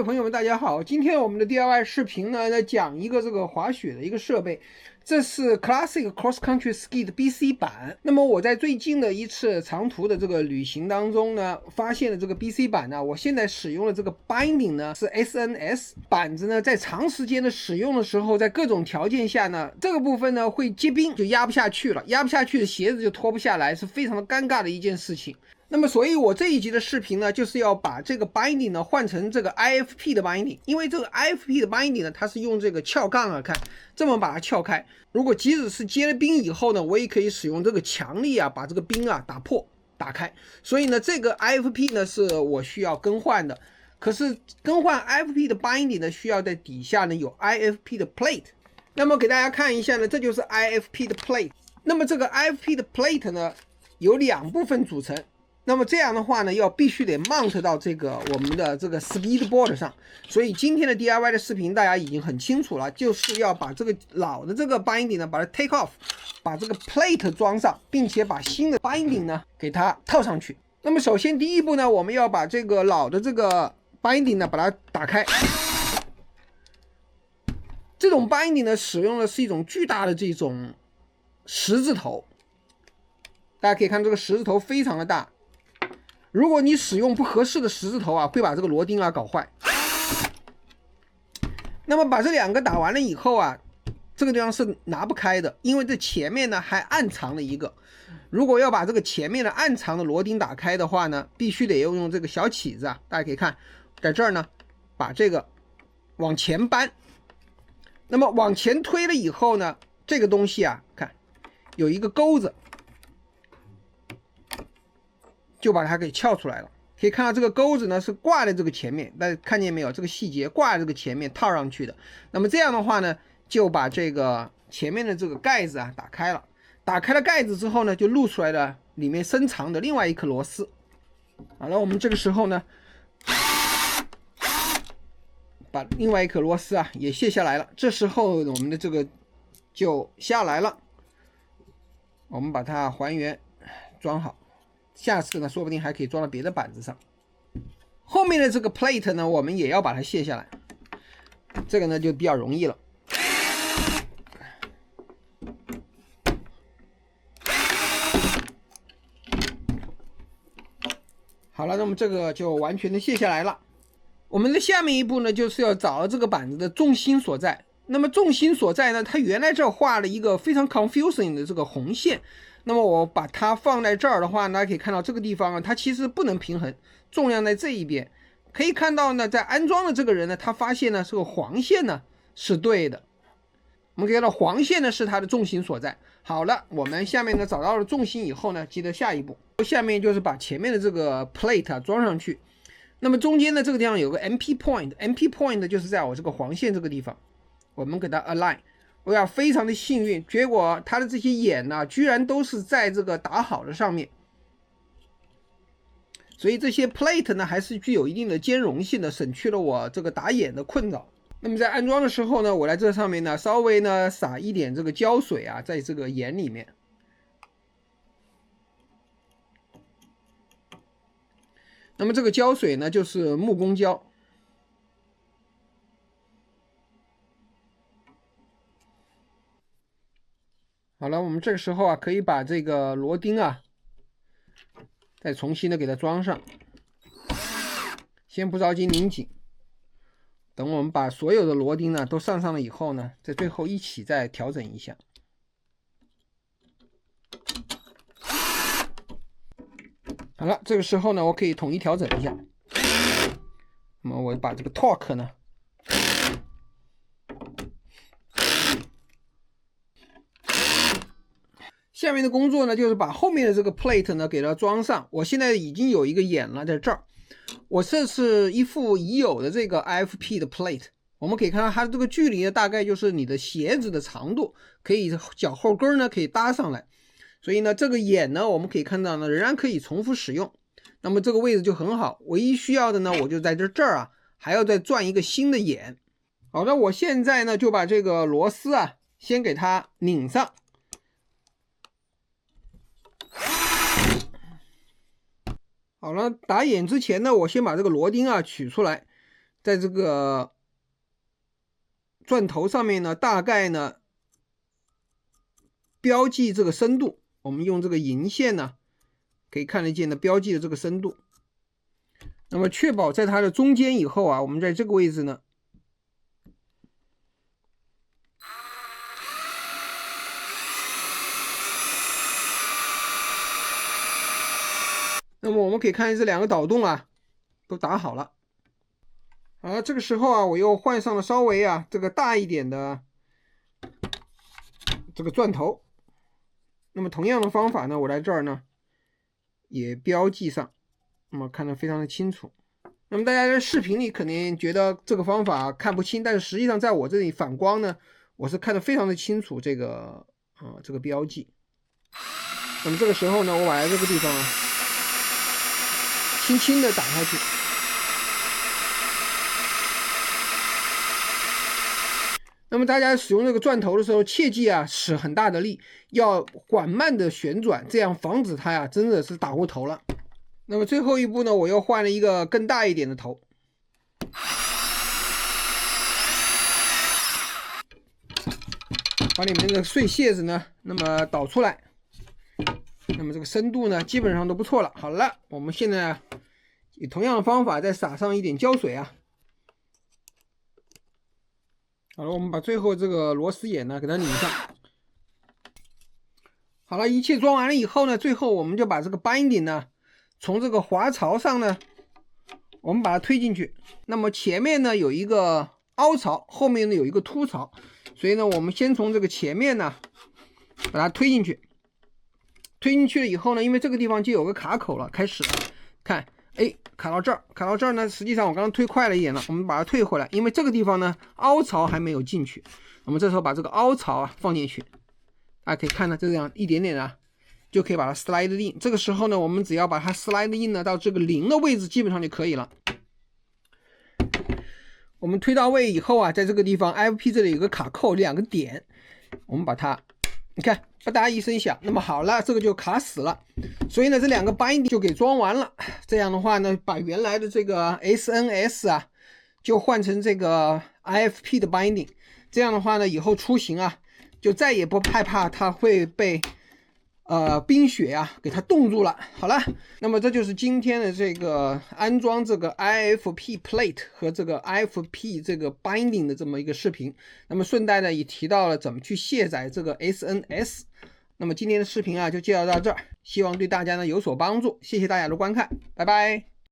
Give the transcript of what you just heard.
位朋友们，大家好！今天我们的 DIY 视频呢，在讲一个这个滑雪的一个设备，这是 Classic Cross Country Ski 的 BC 板。那么我在最近的一次长途的这个旅行当中呢，发现了这个 BC 板呢，我现在使用的这个 binding 呢是 SNS 板子呢，在长时间的使用的时候，在各种条件下呢，这个部分呢会结冰，就压不下去了，压不下去的鞋子就脱不下来，是非常的尴尬的一件事情。那么，所以我这一集的视频呢，就是要把这个 binding 呢换成这个 IFP 的 binding， 因为这个 IFP 的 binding 呢，它是用这个撬杠啊，看这么把它撬开。如果即使是结了冰以后呢，我也可以使用这个强力啊，把这个冰啊打破、打开。所以呢，这个 IFP 呢是我需要更换的。可是更换 IFP 的 binding 呢，需要在底下呢有 IFP 的 plate。那么给大家看一下呢，这就是 IFP 的 plate。那么这个 IFP 的 plate 呢，有两部分组成。那么这样的话呢，必须得 mount 到这个我们的这个 speedboard 上。所以今天的 DIY 的视频大家已经很清楚了，就是要把这个老的这个 binding 呢，把它 take off， 把这个 plate 装上，并且把新的 binding 呢给它套上去。那么首先第一步呢，我们要把这个老的这个 binding 呢把它打开。这种 binding 呢使用的是一种巨大的这种十字头，大家可以看这个十字头非常的大。如果你使用不合适的十字头啊，会把这个螺钉啊搞坏。那么把这两个打完了以后啊，这个地方是拿不开的，因为这前面呢还暗藏了一个。如果要把这个前面的暗藏的螺钉打开的话呢，必须得用这个小起子啊。大家可以看，在这儿呢，把这个往前搬。那么往前推了以后呢，这个东西啊，看有一个钩子。就把它给撬出来了。可以看到这个钩子呢是挂在这个前面，大家看见没有？这个细节挂在这个前面套上去的。那么这样的话呢，就把这个前面的这个盖子啊打开了。打开了盖子之后呢，就露出来了里面深藏的另外一颗螺丝。好了，我们这个时候呢，把另外一颗螺丝啊也卸下来了。这时候我们的这个就下来了。我们把它还原装好。下次呢，说不定还可以装到别的板子上。后面的这个 plate 呢，我们也要把它卸下来。这个呢就比较容易了。好了，那么这个就完全的卸下来了。我们的下面一步呢，就是要找到这个板子的重心所在。那么重心所在呢，它原来这画了一个非常 confusing 的这个红线。那么我把它放在这儿的话，大家可以看到这个地方啊，它其实不能平衡，重量在这一边。可以看到呢，在安装的这个人呢，他发现呢，这个黄线呢是对的。我们可以看到黄线呢是它的重心所在。好了，我们下面呢找到了重心以后呢，记得下一步，下面就是把前面的这个 plate 啊装上去。那么中间的这个地方有个 MP point，MP point 就是在我这个黄线这个地方，我们给它 align。我要非常的幸运，结果它的这些眼呢，居然都是在这个打好的上面，所以这些 plate 呢还是具有一定的兼容性的，省去了我这个打眼的困扰。那么在安装的时候呢，我在这上面呢稍微呢撒一点这个胶水啊，在这个眼里面。那么这个胶水呢就是木工胶。好了，我们这个时候啊，可以把这个螺钉啊，再重新的给它装上。先不着急拧紧，等我们把所有的螺钉呢都上了以后呢，在最后一起再调整一下。好了，这个时候呢，我可以统一调整一下。那么我把这个 torque 呢，下面的工作呢，就是把后面的这个 plate 呢给它装上。我现在已经有一个眼了，在这儿。我这是一副已有的这个 IFP 的 plate， 我们可以看到它的这个距离呢，大概就是你的鞋子的长度，可以脚后跟呢可以搭上来。所以呢，这个眼呢，我们可以看到呢，仍然可以重复使用。那么这个位置就很好，唯一需要的呢，我就在这儿啊，还要再转一个新的眼。好的，我现在呢就把这个螺丝啊，先给它拧上。好了，打眼之前呢，我先把这个螺钉啊取出来。在这个钻头上面呢，大概呢标记这个深度，我们用这个银线呢可以看得见的标记的这个深度。那么确保在它的中间以后啊，我们在这个位置呢，那么我们可以看见这两个导洞啊都打好了。好，这个时候啊，我又换上了稍微啊这个大一点的这个钻头。那么同样的方法呢，我在这儿呢也标记上，那么看得非常的清楚。那么大家在视频里肯定觉得这个方法看不清，但是实际上在我这里反光呢，我是看得非常的清楚这个这个标记。那么这个时候呢，我把这个地方啊轻轻的打下去。那么大家使用这个钻头的时候，切记啊使很大的力，要缓慢的旋转，这样防止它呀真的是打过头了。那么最后一步呢，我又换了一个更大一点的头。把里面这个碎屑子呢，那么导出来。那么这个深度呢，基本上都不错了。好了，我们现在以同样的方法再撒上一点胶水啊。好了，我们把最后这个螺丝眼呢给它拧上。好了，一切装完了以后呢，最后我们就把这个 binding 呢从这个滑槽上呢，我们把它推进去。那么前面呢有一个凹槽，后面呢有一个凸槽，所以呢我们先从这个前面呢把它推进去。推进去了以后呢，因为这个地方就有个卡口了，开始了，看，哎，卡到这儿，卡到这儿呢，实际上我刚刚推快了一点了，我们把它退回来，因为这个地方呢凹槽还没有进去。我们这时候把这个凹槽啊放进去，大家可以看到这样一点点啊，就可以把它 slide in。这个时候呢，我们只要把它 slide in 呢到这个0的位置，基本上就可以了。我们推到位以后啊，在这个地方 IFP 这里有个卡扣2个点，我们把它，你看吧嗒一声响，那么好了，这个就卡死了。所以呢，这2个 binding 就给装完了。这样的话呢，把原来的这个 SNS 啊，就换成这个 IFP 的 binding。这样的话呢，以后出行啊，就再也不害怕它会被冰雪啊给它冻住了。好了，那么这就是今天的这个安装这个 IFP plate 和这个 IFP 这个 binding 的这么一个视频。那么顺带呢也提到了怎么去卸载这个 SNS。那么今天的视频啊就介绍到这儿，希望对大家呢有所帮助，谢谢大家的观看，拜拜。